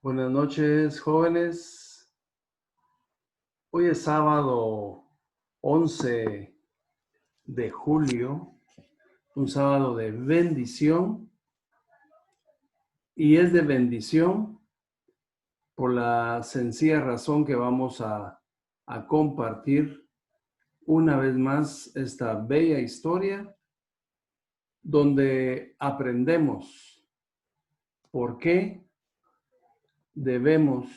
Buenas noches, jóvenes. Hoy es sábado 11 de julio, un sábado de bendición, y es de bendición por la sencilla razón que vamos a compartir una vez más esta bella historia donde aprendemos por qué debemos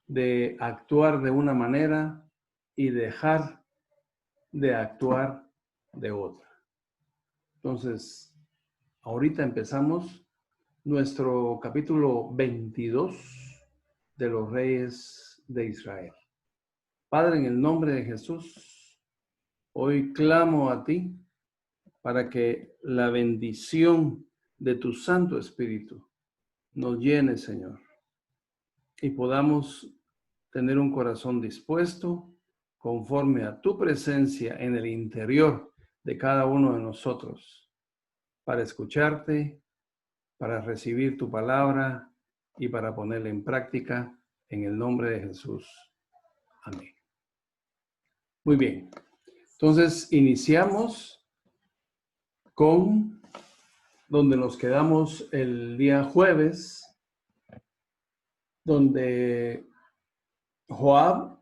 de actuar de una manera y dejar de actuar de otra. Entonces, ahorita empezamos nuestro capítulo 22 de los Reyes de Israel. Padre, en el nombre de Jesús, hoy clamo a ti para que la bendición de tu Santo Espíritu nos llene, Señor, y podamos tener un corazón dispuesto conforme a tu presencia en el interior de cada uno de nosotros, para escucharte, para recibir tu palabra y para ponerla en práctica en el nombre de Jesús. Amén. Muy bien. Entonces, iniciamos con donde nos quedamos el día jueves, donde Joab,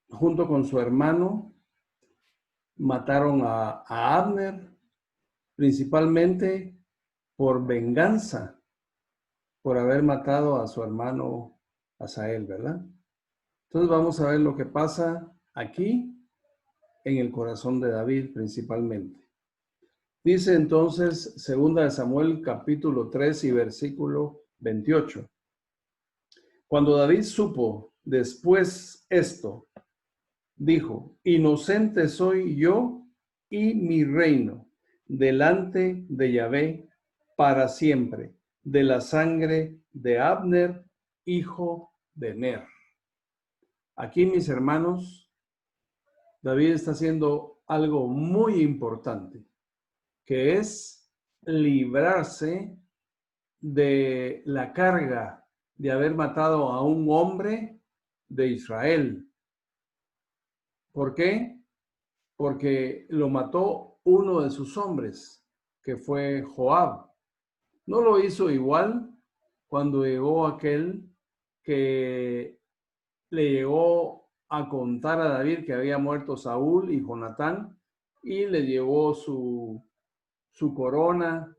junto con su hermano, mataron a Abner, principalmente por venganza, por haber matado a su hermano Asael, ¿verdad? Entonces vamos a ver lo que pasa aquí en el corazón de David principalmente. Dice entonces, 2 Samuel capítulo 3 y versículo 28. Cuando David supo después esto, dijo: inocente soy yo y mi reino delante de Yahvé para siempre, de la sangre de Abner, hijo de Ner. Aquí, mis hermanos, David está haciendo algo muy importante, que es librarse de la carga de haber matado a un hombre de Israel. ¿Por qué? Porque lo mató uno de sus hombres, que fue Joab. No lo hizo igual cuando llegó aquel que le llegó a contar a David que había muerto Saúl y Jonatán, y le llevó su corona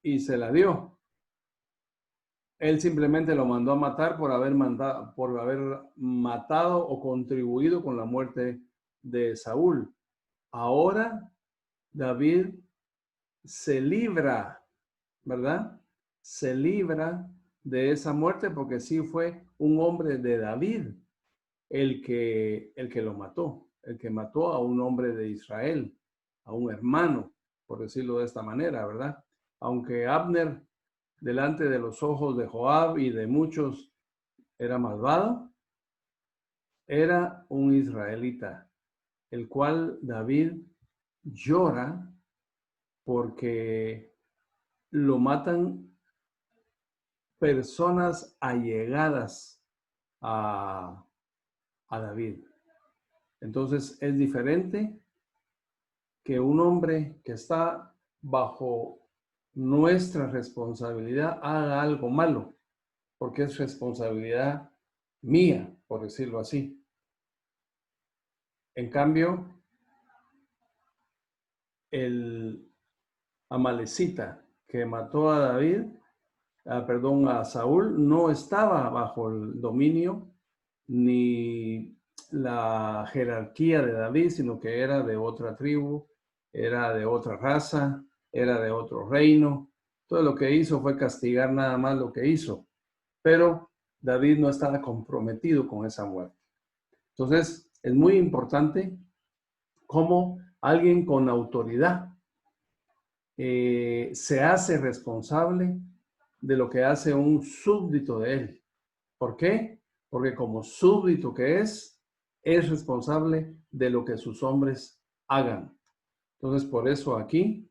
y se la dio. Él simplemente lo mandó a matar por haber matado o contribuido con la muerte de Saúl. Ahora David se libra, ¿verdad? Se libra de esa muerte porque sí fue un hombre de David el que lo mató, el que mató a un hombre de Israel, a un hermano, por decirlo de esta manera, ¿verdad? Aunque Abner, delante de los ojos de Joab y de muchos, era malvado, era un israelita, el cual David llora porque lo matan personas allegadas a David. Entonces es diferente que un hombre que está bajo nuestra responsabilidad haga algo malo, porque es responsabilidad mía, por decirlo así. En cambio, el amalecita que mató a David, a Saúl, no estaba bajo el dominio ni la jerarquía de David, sino que era de otra tribu, era de otra raza, era de otro reino. Todo lo que hizo fue castigar nada más lo que hizo, pero David no estaba comprometido con esa muerte. Entonces, es muy importante cómo alguien con autoridad se hace responsable de lo que hace un súbdito de él. ¿Por qué? Porque como súbdito que es responsable de lo que sus hombres hagan. Entonces, por eso aquí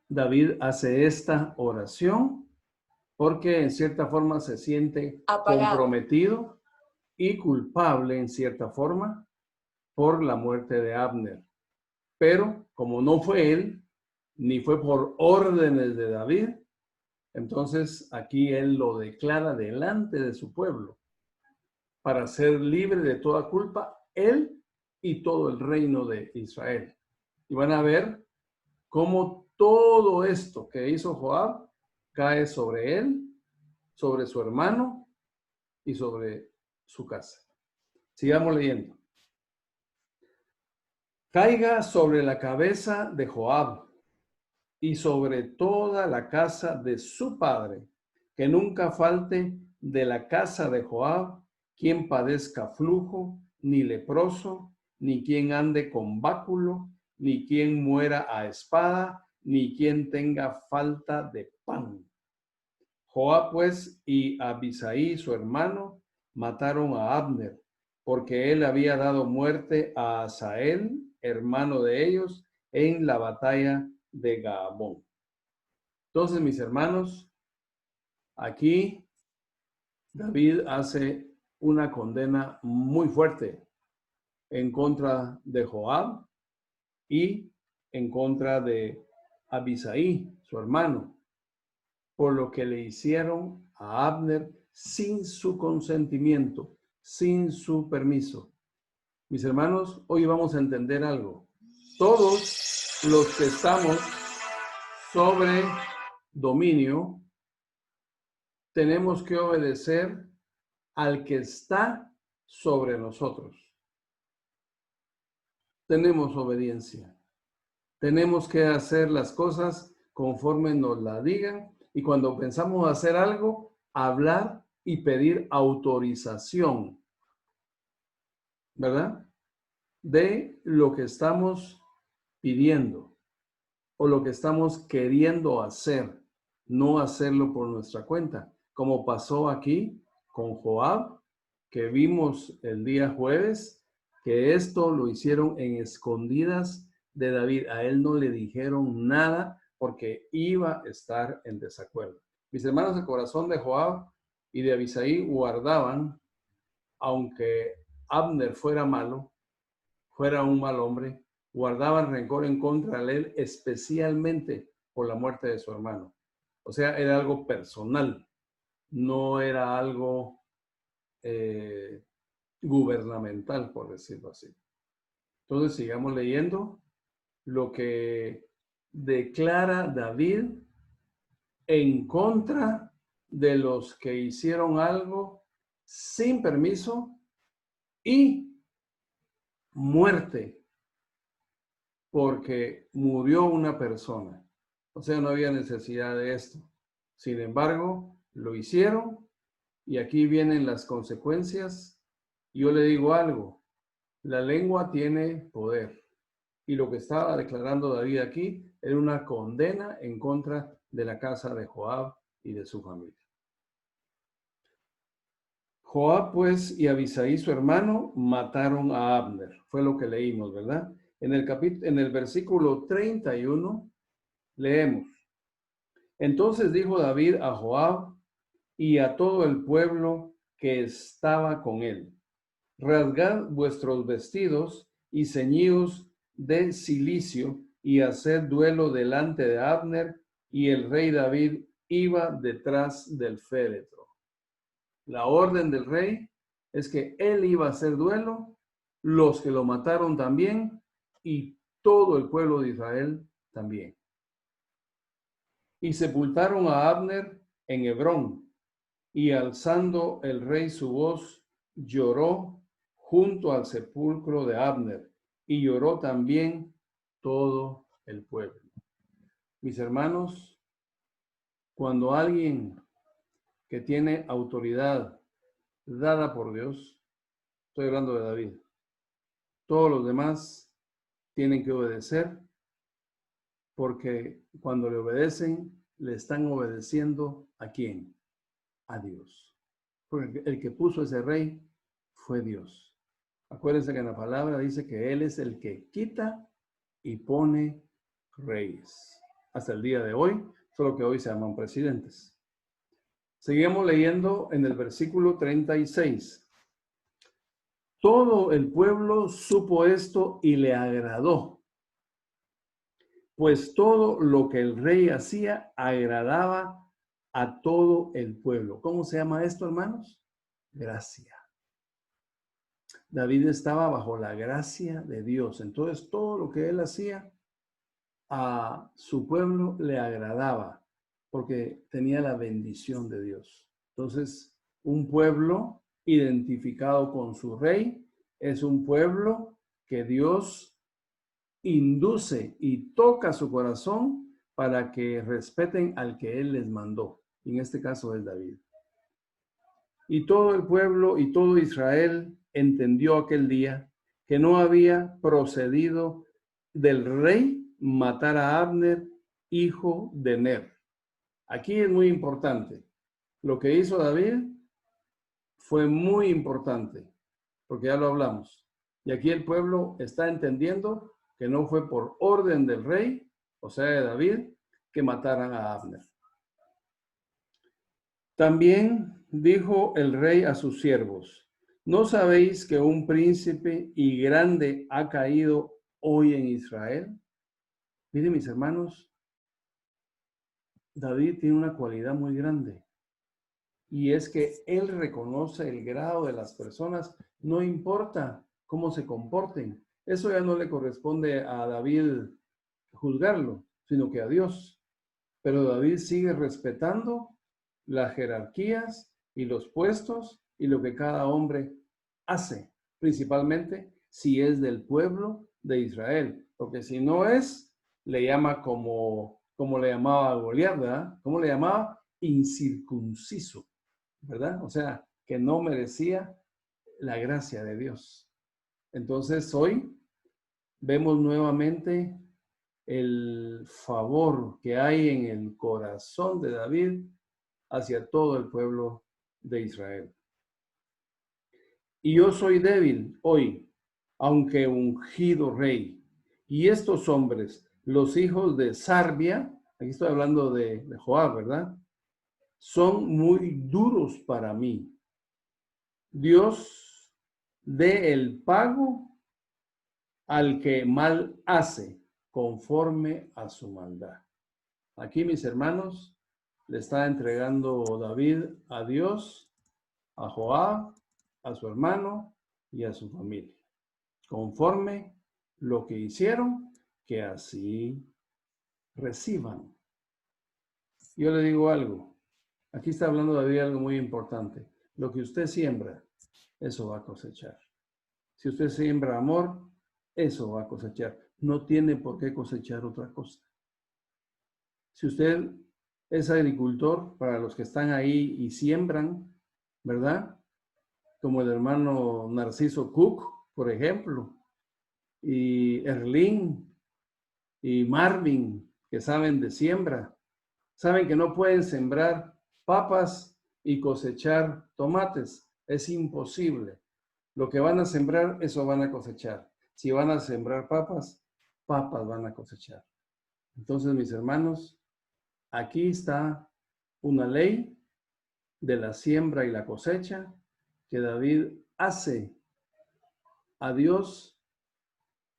David hace esta oración porque en cierta forma se siente apagado. comprometido y culpable en cierta forma por la muerte de Abner. Pero como no fue él, ni fue por órdenes de David, entonces aquí él lo declara delante de su pueblo para ser libre de toda culpa, él y todo el reino de Israel. Y van a ver cómo todo esto que hizo Joab cae sobre él, sobre su hermano y sobre su casa. Sigamos leyendo. Caiga sobre la cabeza de Joab y sobre toda la casa de su padre, que nunca falte de la casa de Joab quien padezca flujo, ni leproso, ni quien ande con báculo, ni quien muera a espada, ni quien tenga falta de pan. Joab pues y Abisai su hermano mataron a Abner, porque él había dado muerte a Asael, hermano de ellos, en la batalla de Gabón. Entonces, mis hermanos, aquí David hace una condena muy fuerte en contra de Joab y en contra de Abisai, su hermano, por lo que le hicieron a Abner sin su consentimiento, sin su permiso. Mis hermanos, hoy vamos a entender algo. Todos los que estamos sobre dominio, tenemos que obedecer al que está sobre nosotros. Tenemos obediencia. Tenemos que hacer las cosas conforme nos la digan y cuando pensamos hacer algo, hablar y pedir autorización, ¿verdad? De lo que estamos pidiendo o lo que estamos queriendo hacer, no hacerlo por nuestra cuenta, como pasó aquí con Joab, que vimos el día jueves, que esto lo hicieron en escondidas de David. A él no le dijeron nada porque iba a estar en desacuerdo. Mis hermanos, el corazón de Joab y de Abisai guardaban, aunque Abner fuera malo, fuera un mal hombre, guardaban rencor en contra de él, especialmente por la muerte de su hermano. O sea, era algo personal, no era algo gubernamental, por decirlo así. Entonces, sigamos leyendo lo que declara David en contra de los que hicieron algo sin permiso y muerte porque murió una persona. O sea, no había necesidad de esto. Sin embargo, lo hicieron y aquí vienen las consecuencias. Yo le digo algo, la lengua tiene poder y lo que estaba declarando David aquí era una condena en contra de la casa de Joab y de su familia. Joab, pues, y Abisai, su hermano, mataron a Abner. Fue lo que leímos, ¿verdad? En el versículo 31 leemos. Entonces dijo David a Joab y a todo el pueblo que estaba con él: rasgad vuestros vestidos y ceñíos de cilicio y haced duelo delante de Abner. Y el rey David iba detrás del féretro. La orden del rey es que él iba a hacer duelo, los que lo mataron también y todo el pueblo de Israel también. Y sepultaron a Abner en Hebrón, y alzando el rey su voz, lloró junto al sepulcro de Abner, y lloró también todo el pueblo. Mis hermanos, cuando alguien que tiene autoridad dada por Dios, estoy hablando de David, todos los demás tienen que obedecer, porque cuando le obedecen, le están obedeciendo ¿a quién? A Dios. Porque el que puso ese rey fue Dios. Acuérdense que en la palabra dice que Él es el que quita y pone reyes. Hasta el día de hoy, solo que hoy se llaman presidentes. Seguimos leyendo en el versículo 36. Todo el pueblo supo esto y le agradó, pues todo lo que el rey hacía agradaba a todo el pueblo. ¿Cómo se llama esto, hermanos? Gracia. David estaba bajo la gracia de Dios. Entonces, todo lo que él hacía a su pueblo le agradaba, porque tenía la bendición de Dios. Entonces, un pueblo identificado con su rey es un pueblo que Dios induce y toca su corazón para que respeten al que él les mandó. En este caso es David. Y todo el pueblo y todo Israel entendió aquel día que no había procedido del rey matar a Abner, hijo de Ner. Aquí es muy importante. Lo que hizo David fue muy importante, porque ya lo hablamos. Y aquí el pueblo está entendiendo que no fue por orden del rey, o sea, de David, que mataran a Abner. También dijo el rey a sus siervos: ¿no sabéis que un príncipe y grande ha caído hoy en Israel? Miren, mis hermanos, David tiene una cualidad muy grande, y es que él reconoce el grado de las personas, no importa cómo se comporten. Eso ya no le corresponde a David juzgarlo, sino que a Dios. Pero David sigue respetando las jerarquías y los puestos y lo que cada hombre hace, principalmente si es del pueblo de Israel, porque si no es, le llama como le llamaba a Goliat, ¿verdad? ¿Cómo le llamaba? Incircunciso, ¿verdad? O sea, que no merecía la gracia de Dios. Entonces hoy vemos nuevamente el favor que hay en el corazón de David hacia todo el pueblo de Israel. Y yo soy débil hoy, aunque ungido rey. Y estos hombres, los hijos de Sarbia, aquí estoy hablando de Joab, ¿verdad? Son muy duros para mí. Dios dé el pago al que mal hace, conforme a su maldad. Aquí, mis hermanos, le está entregando David a Dios, a Joab, a su hermano y a su familia, conforme lo que hicieron, que así reciban. Yo le digo algo, aquí está hablando David algo muy importante. Lo que usted siembra, eso va a cosechar. Si usted siembra amor, eso va a cosechar. No tiene por qué cosechar otra cosa. Si usted es agricultor, para los que están ahí y siembran, ¿verdad? Como el hermano Narciso Cook, por ejemplo, y Erlín y Marvin, que saben de siembra, saben que no pueden sembrar papas y cosechar tomates. Es imposible. Lo que van a sembrar, eso van a cosechar. Si van a sembrar papas, papas van a cosechar. Entonces, mis hermanos, aquí está una ley de la siembra y la cosecha que David hace a Dios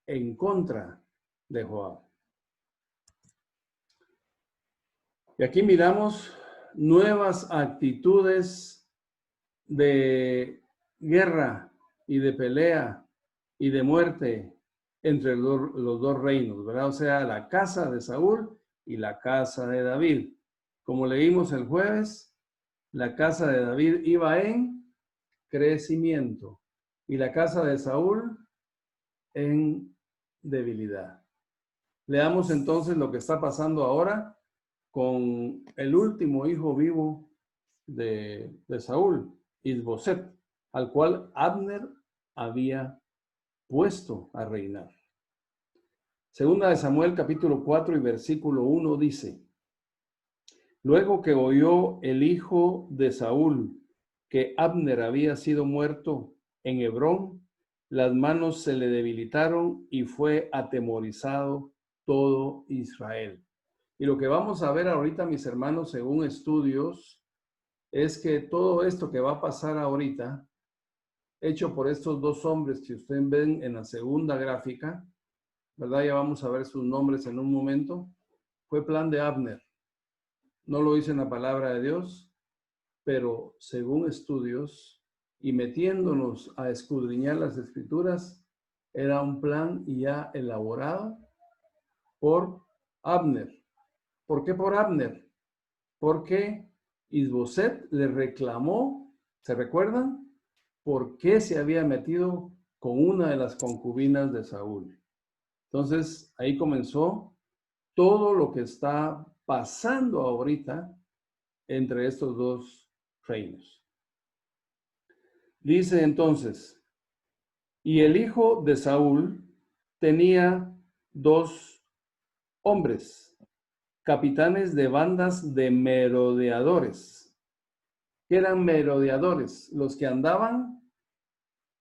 en contra de Joab. Y aquí miramos nuevas actitudes de guerra y de pelea y de muerte entre los dos reinos, ¿verdad? O sea, la casa de Saúl y la casa de David. Como leímos el jueves, la casa de David iba en crecimiento y la casa de Saúl en debilidad. Leamos entonces lo que está pasando ahora con el último hijo vivo de Saúl, Isboset, al cual Abner había puesto a reinar. Segunda de Samuel, capítulo 4 y versículo 1 dice: luego que oyó el hijo de Saúl que Abner había sido muerto en Hebrón, las manos se le debilitaron y fue atemorizado todo Israel. Y lo que vamos a ver ahorita, mis hermanos, según estudios, es que todo esto que va a pasar ahorita, hecho por estos dos hombres que ustedes ven en la segunda gráfica, ¿verdad? Ya vamos a ver sus nombres en un momento. Fue plan de Abner. No lo dice en la palabra de Dios, pero según estudios y metiéndonos a escudriñar las escrituras, era un plan ya elaborado por Abner. ¿Por qué por Abner? Porque Isboset le reclamó, ¿se recuerdan? ¿Por qué se había metido con una de las concubinas de Saúl? Entonces, ahí comenzó todo lo que está pasando ahorita entre estos dos reinos. Dice entonces, y el hijo de Saúl tenía dos hombres, capitanes de bandas de merodeadores. ¿Qué eran merodeadores? Los que andaban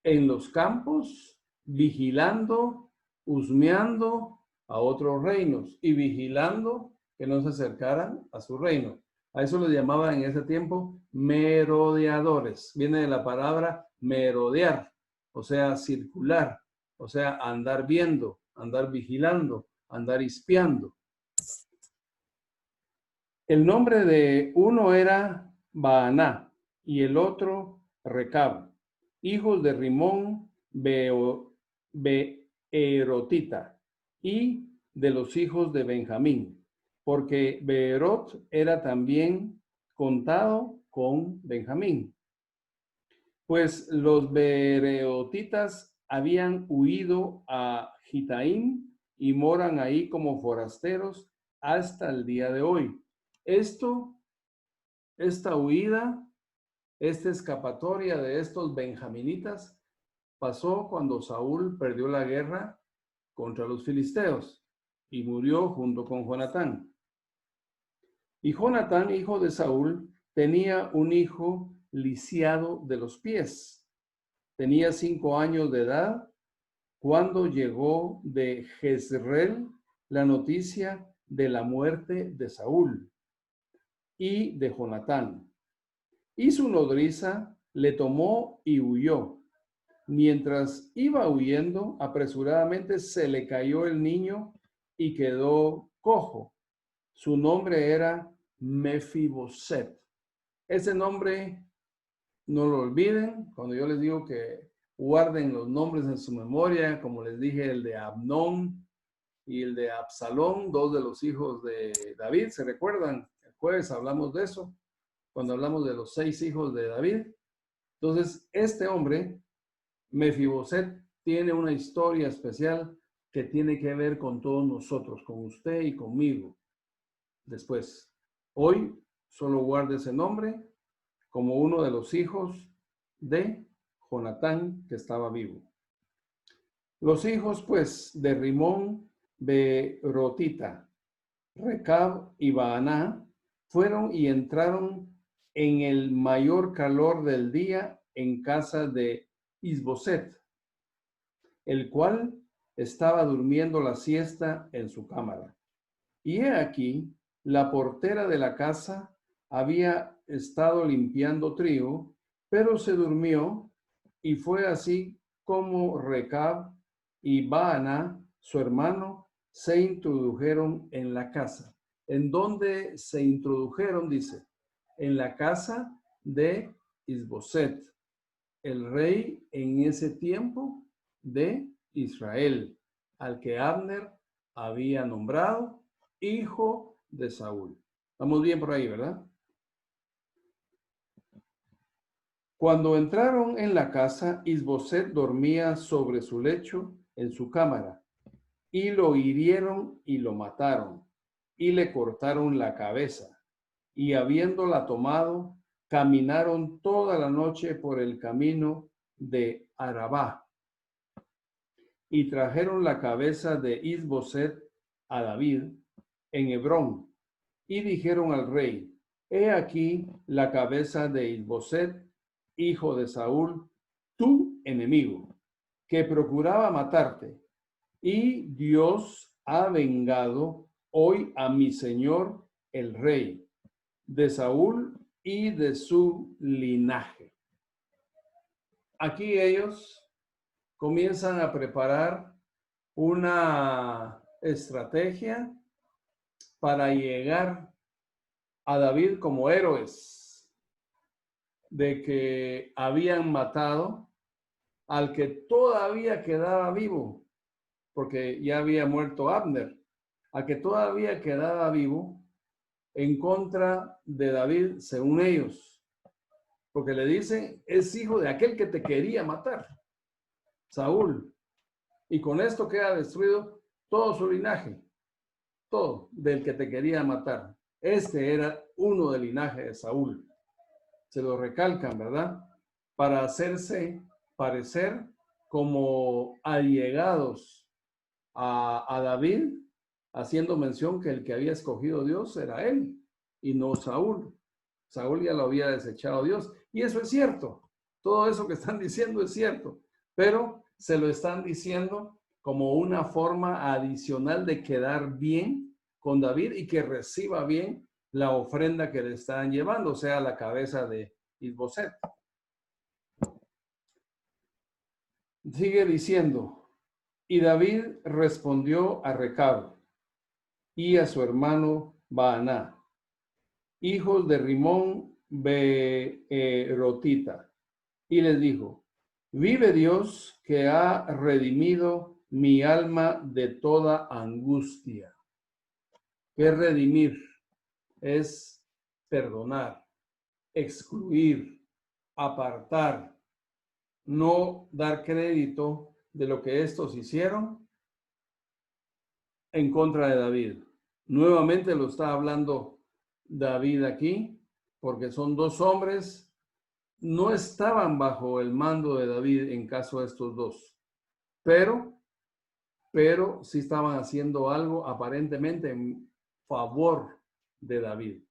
en los campos vigilando, husmeando a otros reinos y vigilando que no se acercaran a su reino. A eso les llamaban en ese tiempo merodeadores. Viene de la palabra merodear, o sea, circular, o sea, andar viendo, andar vigilando, andar espiando. El nombre de uno era Baaná y el otro Recab, hijos de Rimón Beerotita y de los hijos de Benjamín, porque Beerot era también contado con Benjamín. Pues los beerotitas habían huido a Gitaim y moran ahí como forasteros hasta el día de hoy. Esta huida, esta escapatoria de estos benjaminitas pasó cuando Saúl perdió la guerra contra los filisteos y murió junto con Jonatán. Y Jonatán, hijo de Saúl, tenía un hijo lisiado de los pies. Tenía 5 años de edad cuando llegó de Jezreel la noticia de la muerte de Saúl y de Jonatán. Y su nodriza le tomó y huyó. Mientras iba huyendo, apresuradamente se le cayó el niño y quedó cojo. Su nombre era Mefiboset. Ese nombre, no lo olviden, cuando yo les digo que guarden los nombres en su memoria, como les dije, el de Abnón y el de Absalón, dos de los hijos de David, ¿se recuerdan? El jueves hablamos de eso, cuando hablamos de los 6 hijos de David. Entonces, este hombre, Mefiboset, tiene una historia especial que tiene que ver con todos nosotros, con usted y conmigo. Después, hoy solo guarde ese nombre como uno de los hijos de Jonatán que estaba vivo. Los hijos, pues, de Rimón Beerotita, Recab y Baaná fueron y entraron en el mayor calor del día en casa de Isboset, el cual estaba durmiendo la siesta en su cámara. Y he aquí, la portera de la casa había estado limpiando trigo, pero se durmió, y fue así como Recab y Baana, su hermano, se introdujeron en la casa. ¿En dónde se introdujeron? Dice, en la casa de Isboset, el rey en ese tiempo de Israel, al que Abner había nombrado hijo de Saúl. Estamos bien por ahí, ¿verdad? Cuando entraron en la casa, Isboset dormía sobre su lecho en su cámara, y lo hirieron y lo mataron, y le cortaron la cabeza, y habiéndola tomado, caminaron toda la noche por el camino de Arabá, y trajeron la cabeza de Isboset a David en Hebrón, y dijeron al rey, he aquí la cabeza de Isboset, hijo de Saúl, tu enemigo, que procuraba matarte, y Dios ha vengado hoy a mi señor el rey. De Saúl y de su linaje. Aquí ellos comienzan a preparar una estrategia para llegar a David como héroes, de que habían matado al que todavía quedaba vivo, porque ya había muerto Abner, al que todavía quedaba vivo en contra de David, según ellos, porque le dicen, es hijo de aquel que te quería matar, Saúl, y con esto queda destruido todo su linaje, todo del que te quería matar. Este era uno del linaje de Saúl. Se lo recalcan, ¿verdad? Para hacerse parecer como allegados a David, haciendo mención que el que había escogido Dios era él y no Saúl. Saúl ya lo había desechado Dios. Y eso es cierto. Todo eso que están diciendo es cierto. Pero se lo están diciendo como una forma adicional de quedar bien con David y que reciba bien la ofrenda que le están llevando, o sea, la cabeza de Isboset. Sigue diciendo, y David respondió a Recab y a su hermano Baaná, hijos de Rimón Beerotita, y les dijo, vive Dios que ha redimido mi alma de toda angustia. ¿Qué es redimir? Es perdonar, excluir, apartar, no dar crédito de lo que estos hicieron en contra de David. Nuevamente lo está hablando David aquí, porque son dos hombres, no estaban bajo el mando de David en caso de estos dos, pero sí estaban haciendo algo aparentemente en favor de David.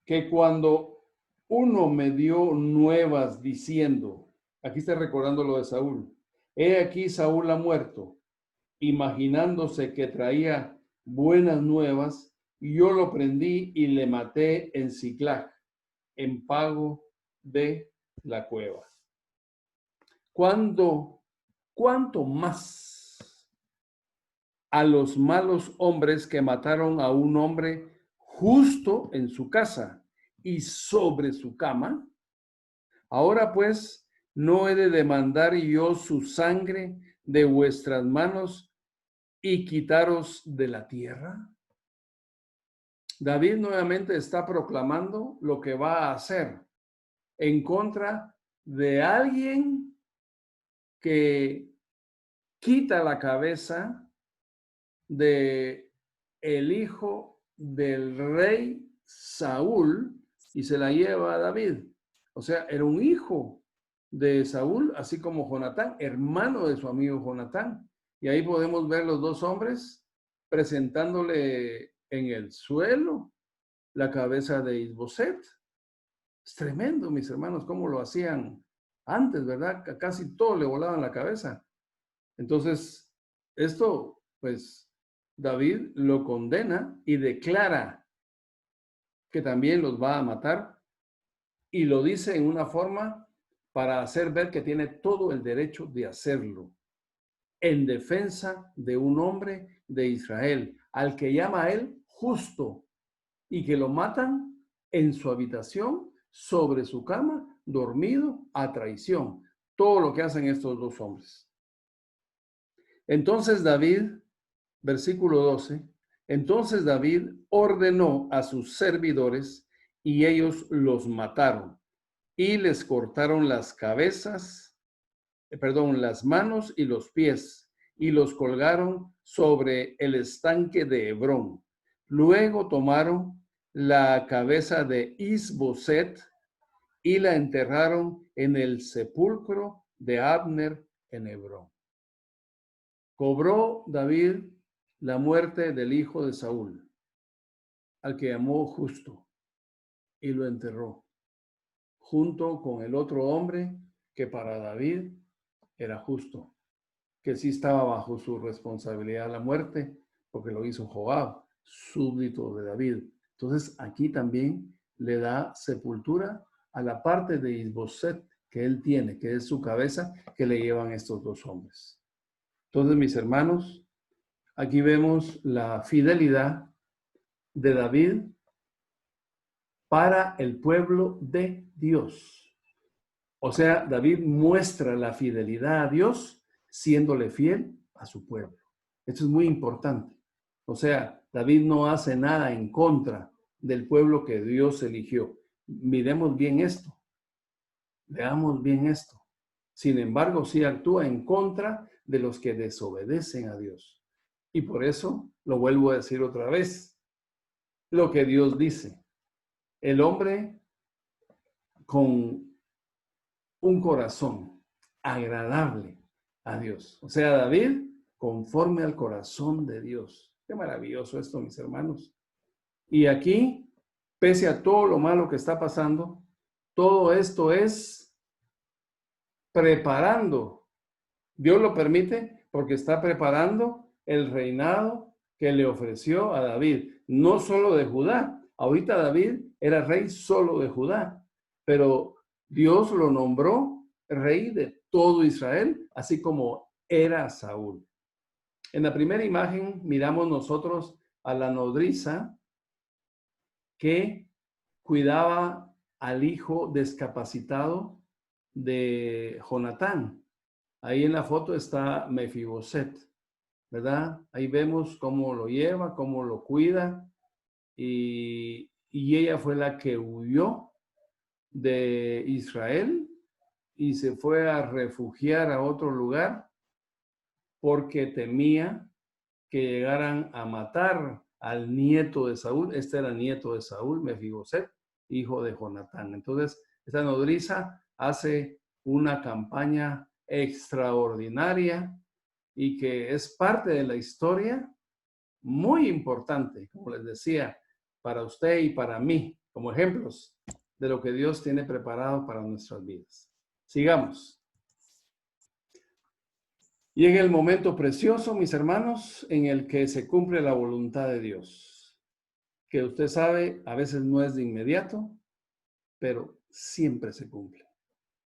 Que cuando uno me dio nuevas diciendo, aquí está recordando lo de Saúl, he aquí Saúl ha muerto, imaginándose que traía buenas nuevas, yo lo prendí y le maté en Siclag, en pago de la cueva. ¿Cuánto más a los malos hombres que mataron a un hombre justo en su casa y sobre su cama? Ahora pues, ¿no he de demandar yo su sangre de vuestras manos y quitaros de la tierra? David nuevamente está proclamando lo que va a hacer en contra de alguien que quita la cabeza de el hijo del rey Saúl y se la lleva a David. O sea, era un hijo de Saúl, así como Jonatán, hermano de su amigo Jonatán. Y ahí podemos ver los dos hombres presentándole en el suelo la cabeza de Isboset. Es tremendo, mis hermanos, cómo lo hacían antes, ¿verdad? Casi todo le volaban la cabeza. Entonces, esto, pues, David lo condena y declara que también los va a matar y lo dice en una forma para hacer ver que tiene todo el derecho de hacerlo en defensa de un hombre de Israel, al que llama a él justo y que lo matan en su habitación, sobre su cama, dormido, a traición. Todo lo que hacen estos dos hombres. Entonces David, versículo 12, entonces David ordenó a sus servidores y ellos los mataron y les cortaron las cabezas, las manos y los pies y los colgaron sobre el estanque de Hebrón. Luego tomaron la cabeza de Isboset y la enterraron en el sepulcro de Abner en Hebrón. Cobró David la muerte del hijo de Saúl, al que llamó justo, y lo enterró, junto con el otro hombre que para David era justo, que sí estaba bajo su responsabilidad la muerte, porque lo hizo Joab, súbdito de David. Entonces aquí también le da sepultura a la parte de Isboset que él tiene, que es su cabeza, que le llevan estos dos hombres. Entonces, mis hermanos, aquí vemos la fidelidad de David para el pueblo de Dios. O sea, David muestra la fidelidad a Dios siéndole fiel a su pueblo. Esto es muy importante. O sea, David no hace nada en contra del pueblo que Dios eligió. Miremos bien esto. Veamos bien esto. Sin embargo, sí actúa en contra de los que desobedecen a Dios. Y por eso lo vuelvo a decir otra vez. Lo que Dios dice. El hombre con un corazón agradable a Dios. O sea, David conforme al corazón de Dios. Qué maravilloso esto, mis hermanos. Y aquí, pese a todo lo malo que está pasando, todo esto es preparando. Dios lo permite porque está preparando el reinado que le ofreció a David, no solo de Judá. Ahorita David era rey solo de Judá, pero Dios lo nombró rey de todo Israel, así como era Saúl. En la primera imagen miramos nosotros a la nodriza que cuidaba al hijo discapacitado de Jonatán. Ahí en la foto está Mefiboset, ¿verdad? Ahí vemos cómo lo lleva, cómo lo cuida, y ella fue la que huyó de Israel y se fue a refugiar a otro lugar porque temía que llegaran a matar al nieto de Saúl. Este era nieto de Saúl, Mefiboset, hijo de Jonatán. Entonces, esta nodriza hace una campaña extraordinaria y que es parte de la historia muy importante, como les decía, para usted y para mí, como ejemplos de lo que Dios tiene preparado para nuestras vidas. Sigamos. Llega el momento precioso, mis hermanos, en el que se cumple la voluntad de Dios, que usted sabe, a veces no es de inmediato, pero siempre se cumple,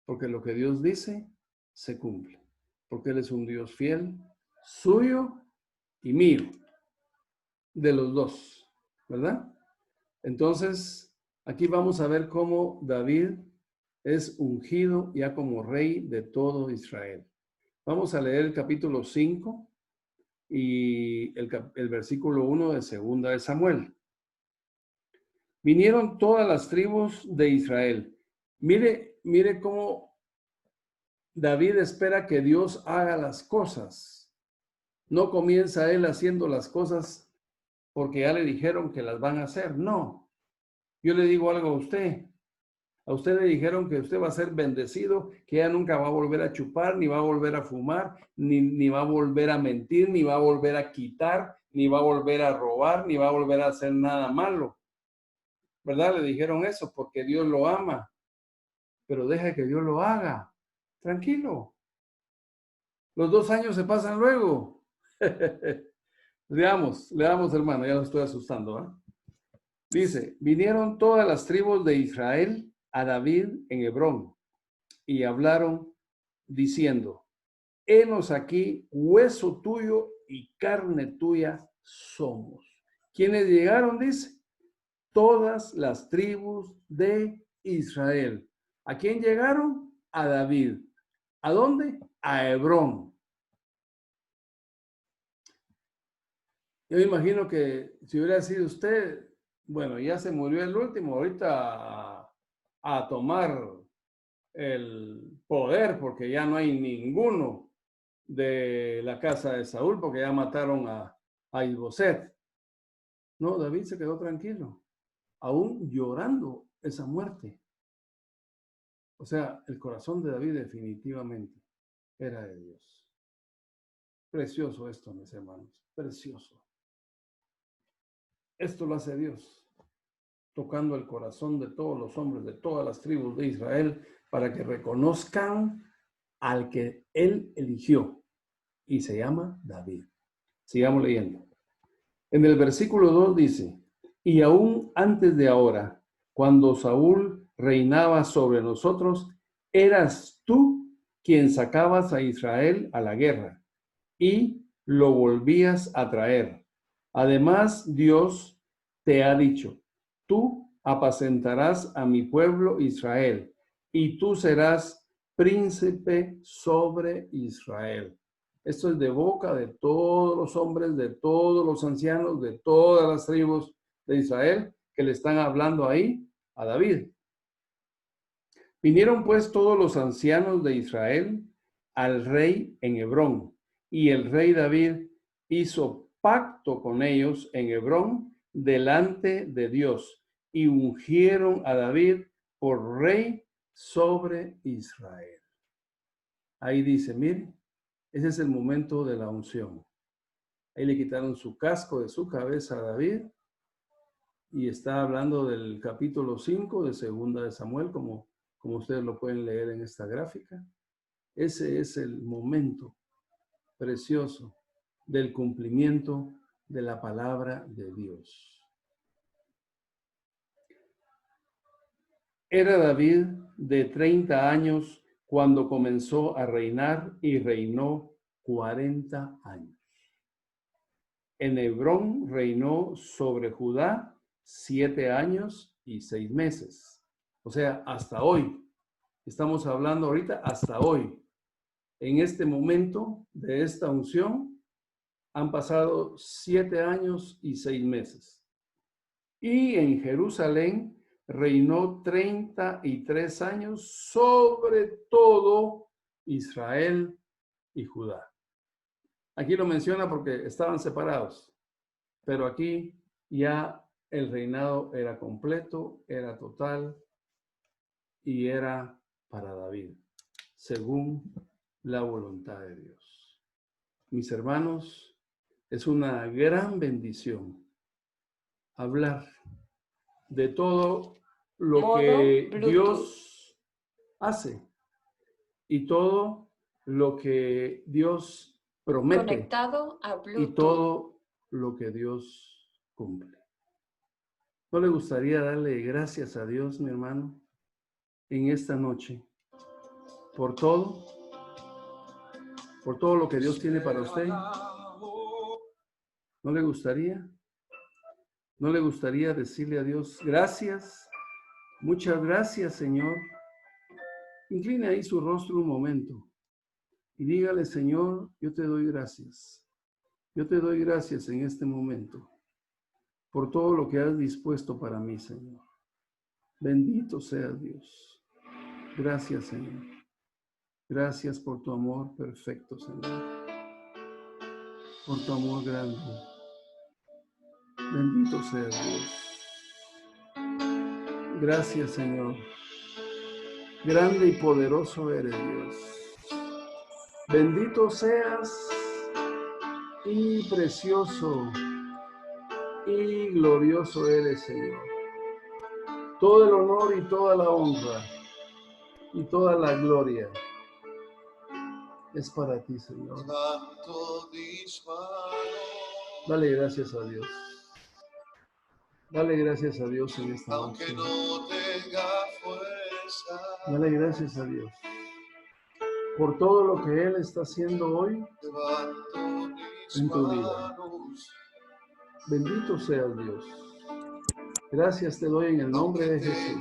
porque lo que Dios dice, se cumple, porque Él es un Dios fiel, suyo y mío, de los dos, ¿verdad? Entonces, aquí vamos a ver cómo David es ungido ya como rey de todo Israel. Vamos a leer el capítulo 5 y el versículo 1 de segunda de Samuel. Vinieron todas las tribus de Israel. Mire cómo David espera que Dios haga las cosas. No comienza él haciendo las cosas porque ya le dijeron que las van a hacer. No. Yo le digo algo a usted. A usted le dijeron que usted va a ser bendecido, que ya nunca va a volver a chupar, ni va a volver a fumar, ni va a volver a mentir, ni va a volver a quitar, ni va a volver a robar, ni va a volver a hacer nada malo. ¿Verdad? Le dijeron eso porque Dios lo ama. Pero deja que Dios lo haga. Tranquilo. Los 2 años se pasan luego. Leamos, hermano, ya lo estoy asustando, ¿eh? Dice, vinieron todas las tribus de Israel a David en Hebrón y hablaron diciendo, henos aquí, hueso tuyo y carne tuya somos. ¿Quiénes llegaron? Dice, todas las tribus de Israel. ¿A quién llegaron? A David. ¿A dónde? A Hebrón. Yo me imagino que si hubiera sido usted, bueno, ya se murió el último, ahorita a tomar el poder, porque ya no hay ninguno de la casa de Saúl, porque ya mataron a Isboset. No, David se quedó tranquilo, aún llorando esa muerte. O sea, el corazón de David definitivamente era de Dios. Precioso esto, mis hermanos, precioso. Esto lo hace Dios, tocando el corazón de todos los hombres, de todas las tribus de Israel, para que reconozcan al que Él eligió, y se llama David. Sigamos leyendo. En el versículo 2 dice, y aún antes de ahora, cuando Saúl reinaba sobre nosotros, eras tú quien sacabas a Israel a la guerra y lo volvías a traer. Además, Dios te ha dicho, tú apacentarás a mi pueblo Israel y tú serás príncipe sobre Israel. Esto es de boca de todos los hombres, de todos los ancianos, de todas las tribus de Israel que le están hablando ahí a David. Vinieron pues todos los ancianos de Israel al rey en Hebrón, y el rey David hizo pacto con ellos en Hebrón delante de Dios, y ungieron a David por rey sobre Israel. Ahí dice, mire, ese es el momento de la unción. Ahí le quitaron su casco de su cabeza a David, y está hablando del capítulo 5 de Segunda de Samuel, como ustedes lo pueden leer en esta gráfica. Ese es el momento precioso del cumplimiento de la palabra de Dios. Era David de 30 años cuando comenzó a reinar y reinó 40 años. En Hebrón reinó sobre Judá 7 años y 6 meses. O sea, hasta hoy. Estamos hablando ahorita hasta hoy. En este momento de esta unción han pasado 7 años y 6 meses. Y en Jerusalén reinó 33 años sobre todo Israel y Judá. Aquí lo menciona porque estaban separados, pero aquí ya el reinado era completo, era total y era para David, según la voluntad de Dios. Mis hermanos, es una gran bendición hablar de todo lo que Dios hace y todo lo que Dios promete. Conectado a Bluetooth. Y todo lo que Dios cumple. ¿No le gustaría darle gracias a Dios, mi hermano, en esta noche por todo lo que Dios tiene para usted? ¿No le gustaría? ¿No le gustaría decirle a Dios, gracias, muchas gracias, Señor? Incline ahí su rostro un momento y dígale, Señor, yo te doy gracias. Yo te doy gracias en este momento por todo lo que has dispuesto para mí, Señor. Bendito seas, Dios. Gracias, Señor. Gracias por tu amor perfecto, Señor. Por tu amor grande. Bendito seas, Dios. Gracias, Señor. Grande y poderoso eres, Dios. Bendito seas y precioso y glorioso eres, Señor. Todo el honor y toda la honra y toda la gloria es para ti, Señor. Dale gracias a Dios. Dale gracias a Dios en esta noche. Dale gracias a Dios por todo lo que Él está haciendo hoy en tu vida. Bendito seas, Dios. Gracias te doy en el nombre de Jesús.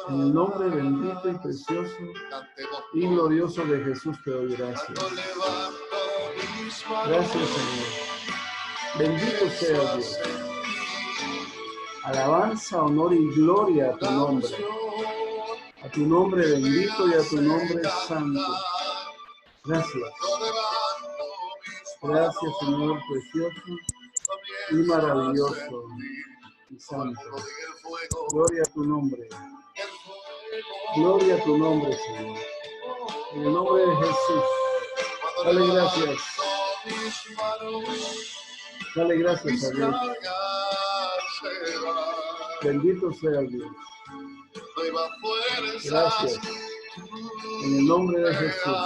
En el nombre bendito y precioso y glorioso de Jesús te doy gracias. Gracias, Señor. Bendito sea Dios. Alabanza, honor y gloria a tu nombre. A tu nombre bendito y a tu nombre santo. Gracias. Gracias, Señor precioso y maravilloso y santo. Gloria a tu nombre. Gloria a tu nombre, Señor. En el nombre de Jesús. Dale gracias. Dale gracias a Dios. Bendito sea Dios. Gracias. En el nombre de Jesús.